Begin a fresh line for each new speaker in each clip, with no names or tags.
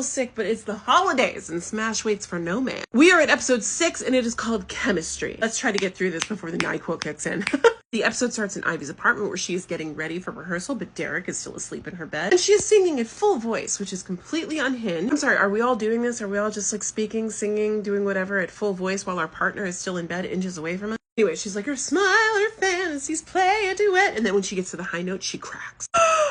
still sick, but it's the holidays and smash waits for no man. We are at episode 6 and it is called Chemistry. Let's try to get through this before the NyQuil kicks in. The episode starts in Ivy's apartment where she is getting ready for rehearsal, but Derek is still asleep in her bed. And she is singing at full voice, which is completely unhinged. I'm sorry, are we all doing this? Are we all just like speaking, singing, doing whatever at full voice while our partner is still in bed inches away from us? Anyway, she's like, her smile, her fantasies, play a duet. And then when she gets to the high note, she cracks.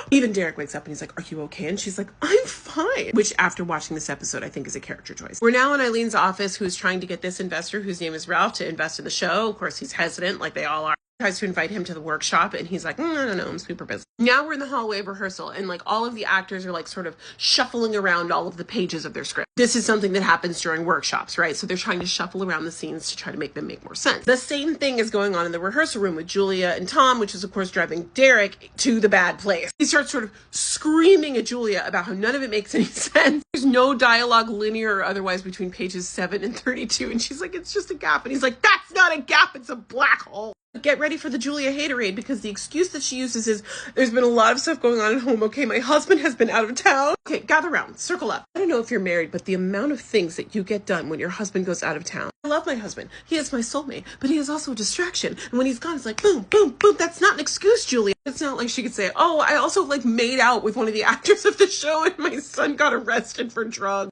Even Derek wakes up and he's like, are you okay? And she's like, I'm fine. Which after watching this episode, I think is a character choice. We're now in Eileen's office, who's trying to get this investor, whose name is Ralph, to invest in the show. Of course, he's hesitant, like they all are. Tries to invite him to the workshop and he's like, no, I'm super busy. Now we're in the hallway of rehearsal and like all of the actors are like sort of shuffling around all of the pages of their script. This is something that happens during workshops, right? So they're trying to shuffle around the scenes to try to make them make more sense. The same thing is going on in the rehearsal room with Julia and Tom, which is of course driving Derek to the bad place. He starts sort of screaming at Julia about how none of it makes any sense. There's no dialogue, linear or otherwise, between pages 7 and 32. And she's like, it's just a gap. And he's like, that's not a gap, it's a black hole. Get ready for the Julia haterade, because the excuse that she uses is, there's been a lot of stuff going on at home. Okay, my husband has been out of town. Okay, gather around, circle up. I don't know if you're married, but the amount of things that you get done when your husband goes out of town. I love my husband. He is my soulmate, but he is also a distraction. And when he's gone, it's like, boom, boom, boom. That's not an excuse, Julia. It's not like she could say, oh, I also like made out with one of the actors of the show and my son got arrested for drugs.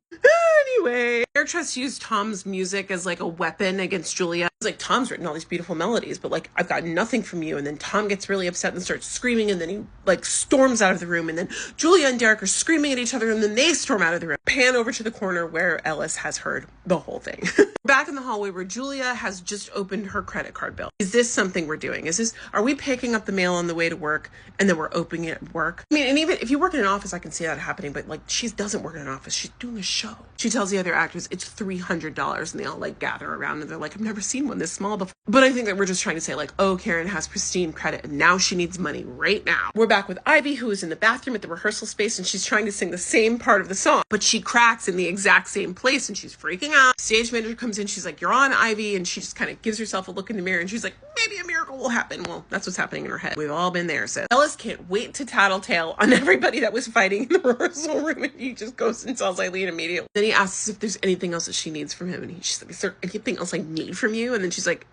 Anyway, Eric tries to use Tom's music as like a weapon against Julia. It's like, Tom's written all these beautiful melodies, but like, I've got nothing from you. And then Tom gets really upset and starts screaming, and then he like storms out of the room, and then Julia and Derek are screaming at each other, and then they storm out of the room. Pan over to the corner where Ellis has heard the whole thing. Back in the hallway where Julia has just opened her credit card bill. Is this something we're doing? Are we picking up the mail on the way to work and then we're opening it at work? I mean, and even if you work in an office, I can see that happening, but like, she doesn't work in an office. She's doing a show. She tells the other actors it's $300, and they all like gather around and they're like, I've never seen one this small before. But I think that we're just trying to say like, oh, Karen has pristine credit and now she needs money right now. We're back with Ivy, who is in the bathroom at the rehearsal space, and she's trying to sing the same part of the song, but she cracks in the exact same place and she's freaking out. Stage manager comes in, she's like, you're on, Ivy, and she just kind of gives herself a look in the mirror and she's like, maybe a miracle will happen. Well, that's what's happening in her head. We've all been there, sis. Ellis can't wait to tattletale on everybody that was fighting in the rehearsal room, and he just goes and tells Eileen immediately. Then he asks if there's anything else that she needs from him, and she's like, is there anything else I need from you? And then she's like,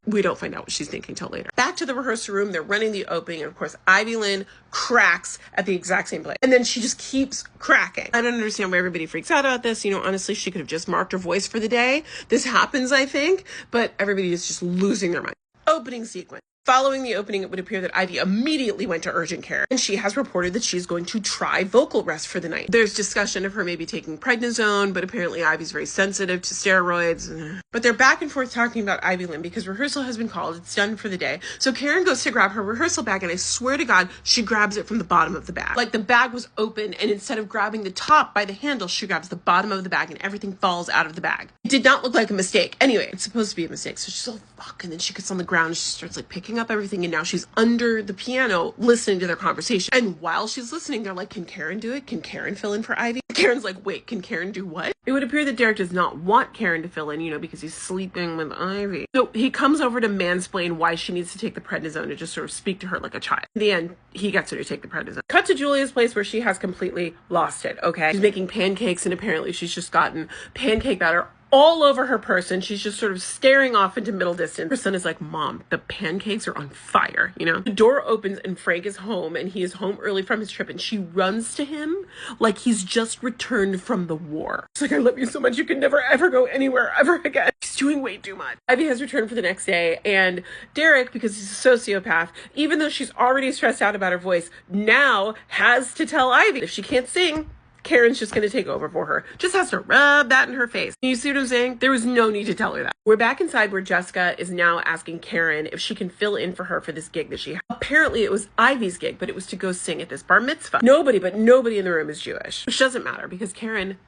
we don't find out what she's thinking till later. Back to the rehearsal room, they're running the opening, and of course, Ivy Lynn cracks at the exact same place. And then she just keeps cracking. I don't understand why everybody freaks out about this. You know, honestly, she could have just marked her voice for the day. This happens, I think, but everybody is just losing their mind. Opening sequence. Following the opening, it would appear that Ivy immediately went to urgent care, and she has reported that she's going to try vocal rest for the night. There's discussion of her maybe taking prednisone, but apparently Ivy's very sensitive to steroids. But they're back and forth talking about Ivy Lynn because rehearsal has been called. It's done for the day. So Karen goes to grab her rehearsal bag, and I swear to God, she grabs it from the bottom of the bag. Like the bag was open, and instead of grabbing the top by the handle, she grabs the bottom of the bag, and everything falls out of the bag. It did not look like a mistake. Anyway, it's supposed to be a mistake. So she's all, fuck, and then she gets on the ground, and she starts like picking up everything, and now she's under the piano listening to their conversation. And while she's listening, they're like, can Karen do it? Can Karen fill in for Ivy? Karen's like, wait, can Karen do what? It would appear that Derek does not want Karen to fill in, you know, because he's sleeping with Ivy. So he comes over to mansplain why she needs to take the prednisone, to just sort of speak to her like a child. In the end, he gets her to take the prednisone. Cut to Julia's place where she has completely lost it, okay? She's making pancakes, and apparently she's just gotten pancake batter all over her person. She's just sort of staring off into middle distance. Her son is like, Mom, the pancakes are on fire, you know? The door opens and Frank is home, and he is home early from his trip, and she runs to him like he's just returned from the war. She's like, I love you so much, you can never ever go anywhere ever again. She's doing way too much. Ivy has returned for the next day, and Derek, because he's a sociopath, even though she's already stressed out about her voice, now has to tell Ivy if she can't sing, Karen's just going to take over for her. Just has to rub that in her face. You see what I'm saying? There was no need to tell her that. We're back inside where Jessica is now asking Karen if she can fill in for her for this gig that she had. Apparently it was Ivy's gig, but it was to go sing at this bar mitzvah. Nobody in the room is Jewish, which doesn't matter because Karen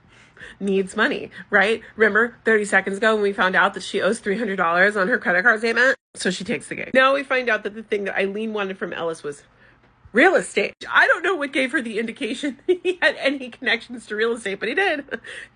needs money, right? Remember 30 seconds ago when we found out that she owes $300 on her credit card statement? So she takes the gig. Now we find out that the thing that Eileen wanted from Ellis was real estate. I don't know what gave her the indication he had any connections to real estate, but he did.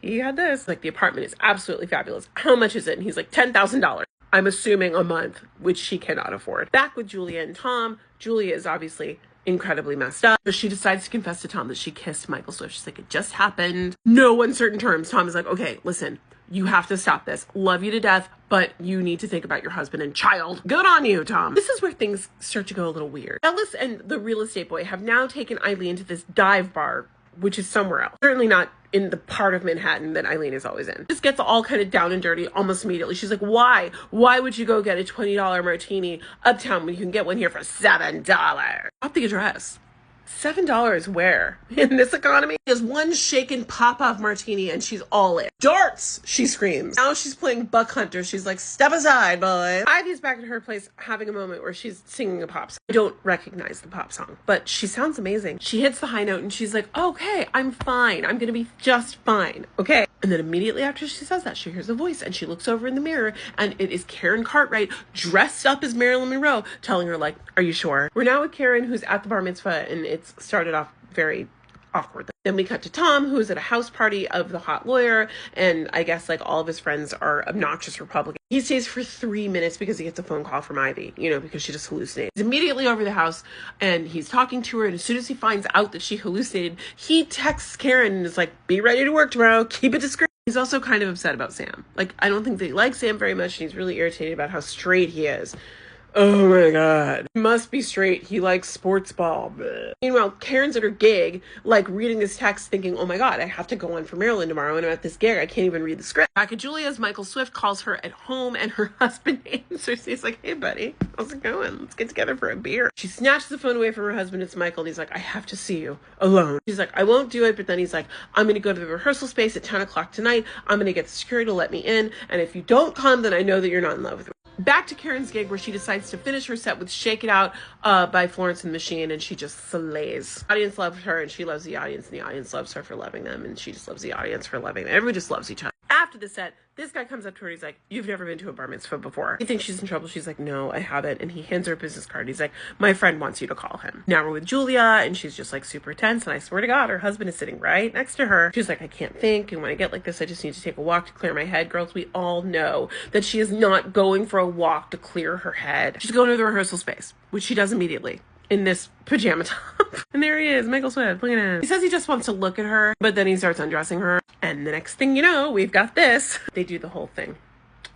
He had this. Like, the apartment is absolutely fabulous. How much is it? And he's like, $10,000. I'm assuming a month, which she cannot afford. Back with Julia and Tom. Julia is obviously incredibly messed up. But she decides to confess to Tom that she kissed Michael Swift. She's like, it just happened. No uncertain terms. Tom is like, okay, listen, you have to stop this. Love you to death, but you need to think about your husband and child. Good on you, Tom. This is where things start to go a little weird. Ellis and the real estate boy have now taken Eileen to this dive bar, which is somewhere else. Certainly not in the part of Manhattan that Eileen is always in. Just gets all kind of down and dirty almost immediately. She's like, why? Why would you go get a $20 martini uptown when you can get one here for $7? Pop the address. $7 where? In this economy? There's one shaken pop-off martini and she's all in. Darts! She screams. Now she's playing Buck Hunter. She's like, step aside, boy. Ivy's back at her place having a moment where she's singing a pop song. I don't recognize the pop song, but she sounds amazing. She hits the high note and she's like, okay, I'm fine. I'm gonna be just fine. Okay. And then immediately after she says that, she hears a voice and she looks over in the mirror and it is Karen Cartwright dressed up as Marilyn Monroe telling her like, are you sure? We're now with Karen who's at the bar mitzvah and it's started off very awkward. Then we cut to Tom, who's at a house party of the hot lawyer, and I guess like all of his friends are obnoxious Republicans. He stays for 3 minutes because he gets a phone call from Ivy, because she just hallucinated. He's immediately over the house and he's talking to her, and as soon as he finds out that she hallucinated, he texts Karen and is like, be ready to work tomorrow, keep it discreet. He's also kind of upset about Sam. Like, I don't think that he likes Sam very much, and he's really irritated about how straight he is. Oh my god. He must be straight. He likes sports ball. Bleh. Meanwhile, Karen's at her gig, like reading this text thinking, oh my god, I have to go on for Maryland tomorrow and I'm at this gig. I can't even read the script. Back at Julia's, Michael Swift calls her at home and her husband answers. He's like, hey buddy, how's it going? Let's get together for a beer. She snatches the phone away from her husband. It's Michael and he's like, I have to see you alone. She's like, I won't do it. But then he's like, I'm going to go to the rehearsal space at 10 o'clock tonight. I'm going to get the security to let me in. And if you don't come, then I know that you're not in love with me. Back to Karen's gig where she decides to finish her set with Shake It Out by Florence and the Machine, and she just slays. The audience loves her and she loves the audience, and the audience loves her for loving them, and she just loves the audience for loving them. Everybody just loves each other. After the set, this guy comes up to her and he's like, you've never been to a bar mitzvah before. He thinks she's in trouble. She's like, no, I haven't. And he hands her a business card. He's like, my friend wants you to call him. Now we're with Julia and she's just like super tense. And I swear to God, her husband is sitting right next to her. She's like, I can't think. And when I get like this, I just need to take a walk to clear my head. Girls, we all know that she is not going for a walk to clear her head. She's going to the rehearsal space, which she does immediately in this pajama top. And there he is, Michael Swift, look at him. He says he just wants to look at her, but then he starts undressing her. And the next thing you know, we've got this. They do the whole thing.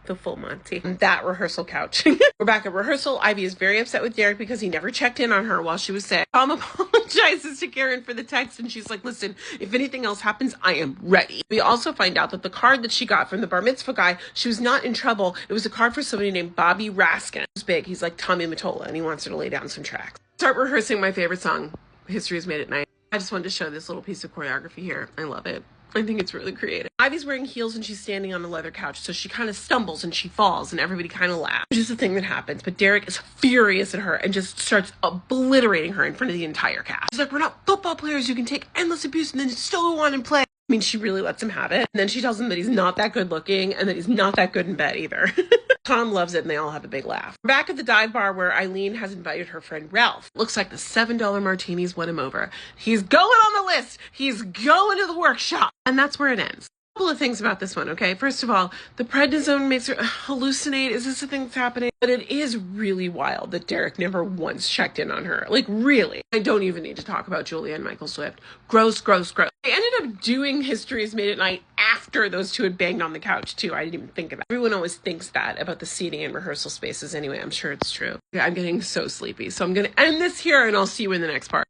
The full Monty. That rehearsal couch. We're back at rehearsal. Ivy is very upset with Derek because he never checked in on her while she was sick. Tom apologizes to Karen for the text and she's like, listen, if anything else happens, I am ready. We also find out that the card that she got from the bar mitzvah guy, she was not in trouble. It was a card for somebody named Bobby Raskin. He's big. He's like Tommy Mottola and he wants her to lay down some tracks. Start rehearsing my favorite song, History is Made at Night. I just wanted to show this little piece of choreography here. I love it. I think it's really creative. Ivy's wearing heels and she's standing on a leather couch, so she kind of stumbles and she falls and everybody kind of laughs. Which is the thing that happens, but Derek is furious at her and just starts obliterating her in front of the entire cast. She's like, we're not football players. You can take endless abuse and then still go on and play. I mean, she really lets him have it. And then she tells him that he's not that good looking and that he's not that good in bed either. Tom loves it and they all have a big laugh. We're back at the dive bar where Eileen has invited her friend Ralph. Looks like the $7 martinis won him over. He's going on the list. He's going to the workshop. And that's where it ends. A couple of things about this one, okay? First of all, the prednisone makes her hallucinate. Is this a thing that's happening? But it is really wild that Derek never once checked in on her. Like, really. I don't even need to talk about Julia and Michael Swift. Gross, gross, gross. They ended up doing History is Made at Night after those two had banged on the couch, too. I didn't even think of that. Everyone always thinks that about the seating in rehearsal spaces anyway. I'm sure it's true. Okay, I'm getting so sleepy. So I'm going to end this here and I'll see you in the next part.